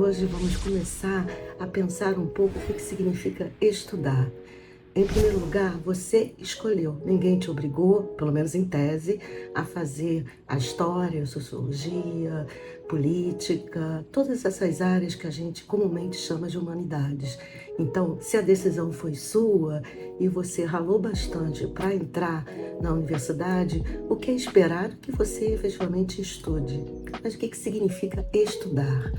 hoje vamos começar a pensar um pouco o que significa estudar. Em primeiro lugar, você escolheu, ninguém te obrigou, pelo menos em tese, a fazer a história, a sociologia, política, todas essas áreas que a gente comumente chama de humanidades. Então, se a decisão foi sua e você ralou bastante para entrar na universidade, o que é esperado que você efetivamente estude. Mas o que significa estudar?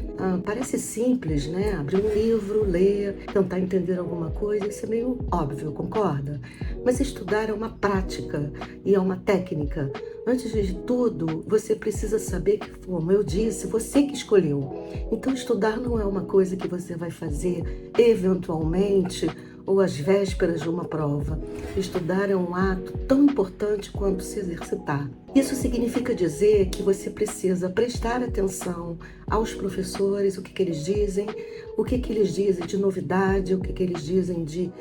Parece simples, né? Abrir um livro, ler, tentar entender alguma coisa, isso é meio óbvio, concorda? Mas estudar é uma prática e é uma técnica. Antes de tudo, você precisa saber que, como eu disse, você que escolheu. Então, estudar não é uma coisa que você vai fazer eventualmente ou às vésperas de uma prova. Estudar é um ato tão importante quanto se exercitar. Isso significa dizer que você precisa prestar atenção aos professores, o que eles dizem, o que eles dizem de novidade, o que eles dizem de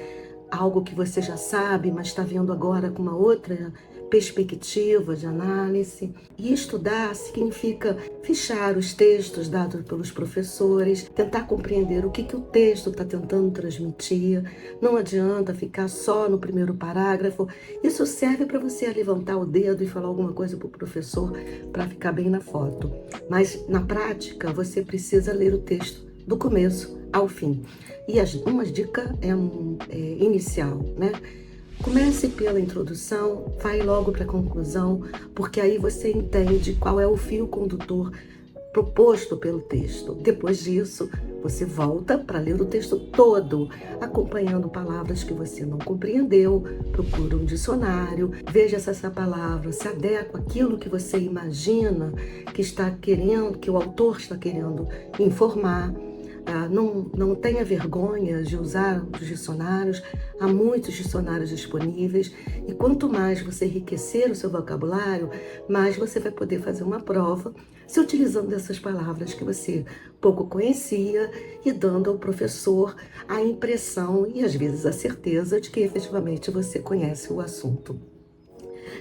algo que você já sabe, mas está vendo agora com uma outra perspectiva de análise. E estudar significa fichar os textos dados pelos professores, tentar compreender o que o texto está tentando transmitir. Não adianta ficar só no primeiro parágrafo. Isso serve para você levantar o dedo e falar alguma coisa para o professor para ficar bem na foto. Mas, na prática, você precisa ler o texto do começo ao fim. E uma dica inicial, né? Comece pela introdução, vai logo para a conclusão, porque aí você entende qual é o fio condutor proposto pelo texto. Depois disso, você volta para ler o texto todo, acompanhando palavras que você não compreendeu, procura um dicionário, veja se essa palavra se adequa àquilo que você imagina que o autor está querendo informar. Não tenha vergonha de usar os dicionários, há muitos dicionários disponíveis e quanto mais você enriquecer o seu vocabulário, mais você vai poder fazer uma prova se utilizando essas palavras que você pouco conhecia e dando ao professor a impressão e às vezes a certeza de que efetivamente você conhece o assunto.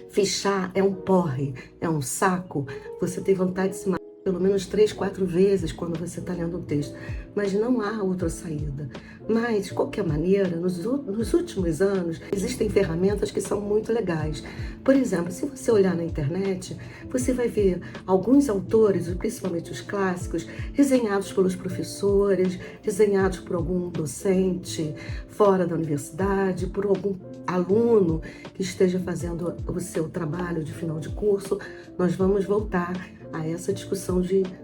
Fichar é um porre, é um saco, você tem vontade de se matar pelo menos 3, 4 vezes quando você está lendo o texto, mas não há outra saída. Mas, de qualquer maneira, nos últimos anos, existem ferramentas que são muito legais. Por exemplo, se você olhar na internet, você vai ver alguns autores, principalmente os clássicos, resenhados pelos professores, resenhados por algum docente fora da universidade, por algum aluno que esteja fazendo o seu trabalho de final de curso. Nós vamos voltar a essa discussão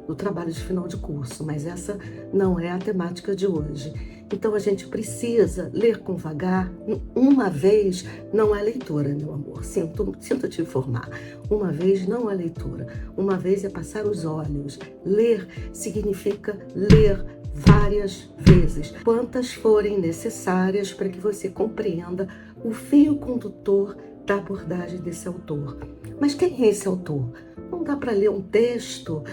do trabalho de final de curso, mas essa não é a temática de hoje. Então a gente precisa ler com vagar. Uma vez não é leitura, meu amor, sinto te informar. Uma vez não é leitura, uma vez é passar os olhos. Ler significa ler várias vezes, quantas forem necessárias para que você compreenda o fio condutor da abordagem desse autor. Mas quem é esse autor? Não dá para ler um texto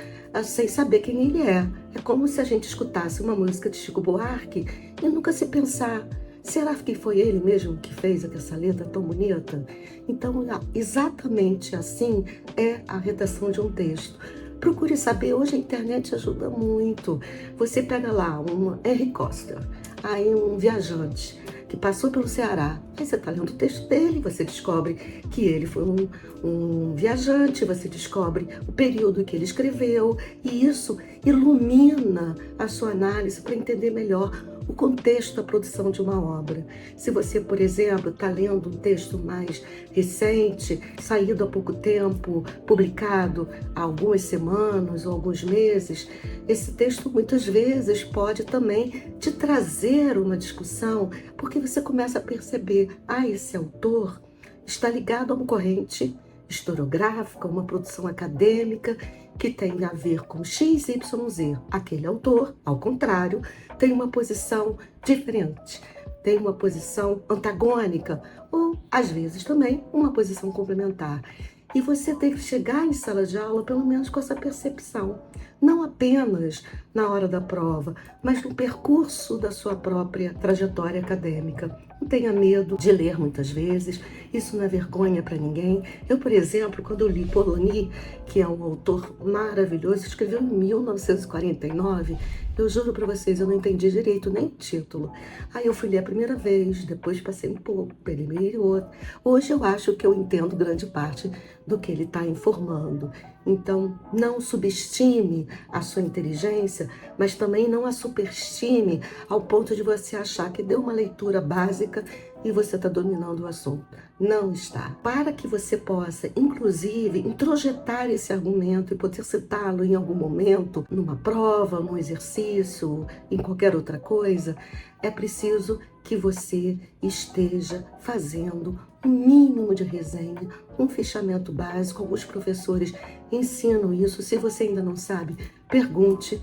sem saber quem ele é. É como se a gente escutasse uma música de Chico Buarque e nunca se pensar, será que foi ele mesmo que fez essa letra tão bonita? Então, exatamente assim é a redação de um texto. Procure saber, hoje a internet ajuda muito. Você pega lá um Henry Coster, aí um viajante que passou pelo Ceará. Aí você está lendo o texto dele, você descobre que ele foi um viajante, você descobre o período que ele escreveu, e isso ilumina a sua análise para entender melhor o contexto da produção de uma obra. Se você, por exemplo, está lendo um texto mais recente, saído há pouco tempo, publicado há algumas semanas ou alguns meses, esse texto muitas vezes pode também te trazer uma discussão, porque você começa a perceber, esse autor está ligado a uma corrente historiográfica, uma produção acadêmica que tem a ver com XYZ. Aquele autor, ao contrário, tem uma posição diferente, tem uma posição antagônica ou, às vezes, também uma posição complementar. E você tem que chegar em sala de aula, pelo menos com essa percepção. Não apenas na hora da prova, mas no percurso da sua própria trajetória acadêmica. Não tenha medo de ler muitas vezes, isso não é vergonha para ninguém. Eu, por exemplo, quando eu li Polanyi, que é um autor maravilhoso, escreveu em 1949, eu juro para vocês, eu não entendi direito nem o título. Aí eu fui ler a primeira vez, depois passei um pouco, pelo meio e outro. Hoje eu acho que eu entendo grande parte do que ele está informando. Então, não subestime a sua inteligência, mas também não a superestime ao ponto de você achar que deu uma leitura básica e você está dominando o assunto. Não está. Para que você possa, inclusive, introjetar esse argumento e poder citá-lo em algum momento, numa prova, num exercício, em qualquer outra coisa, é preciso que você esteja fazendo um mínimo de resenha, um fichamento básico. Alguns professores ensinam isso. Se você ainda não sabe, pergunte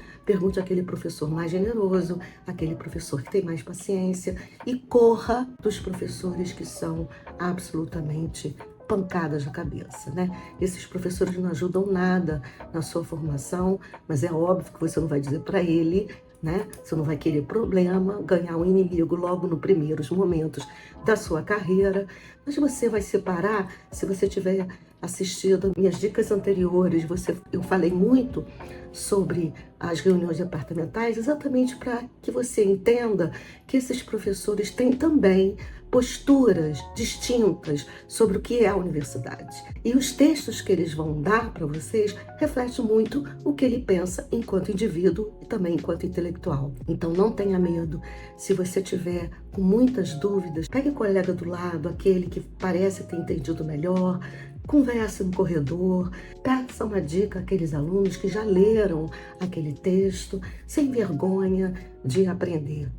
àquele professor mais generoso, aquele professor que tem mais paciência, e corra dos professores que são absolutamente pancadas na cabeça, né? Esses professores não ajudam nada na sua formação, mas é óbvio que você não vai dizer para ele, né? Você não vai querer problema, ganhar um inimigo logo nos primeiros momentos da sua carreira, mas você vai separar, se você tiver assistido minhas dicas anteriores, eu falei muito sobre as reuniões departamentais, exatamente para que você entenda que esses professores têm também posturas distintas sobre o que é a universidade. E os textos que eles vão dar para vocês refletem muito o que ele pensa enquanto indivíduo e também enquanto intelectual. Então não tenha medo. Se você tiver com muitas dúvidas, pegue o colega do lado, aquele que parece ter entendido melhor, converse no corredor, peça uma dica àqueles alunos que já leram aquele texto, sem vergonha de aprender.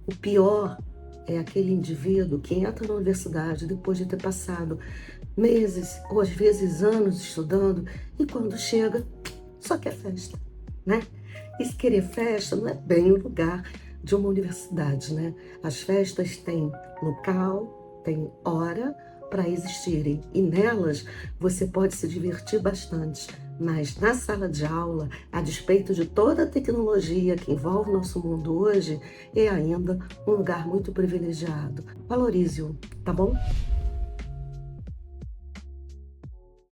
O pior é aquele indivíduo que entra na universidade depois de ter passado meses ou às vezes anos estudando e quando chega só quer festa, né? E se querer festa não é bem o lugar de uma universidade, né? As festas têm local, têm hora para existirem e nelas você pode se divertir bastante. Mas na sala de aula, a despeito de toda a tecnologia que envolve o nosso mundo hoje, é ainda um lugar muito privilegiado. Valorize-o, tá bom?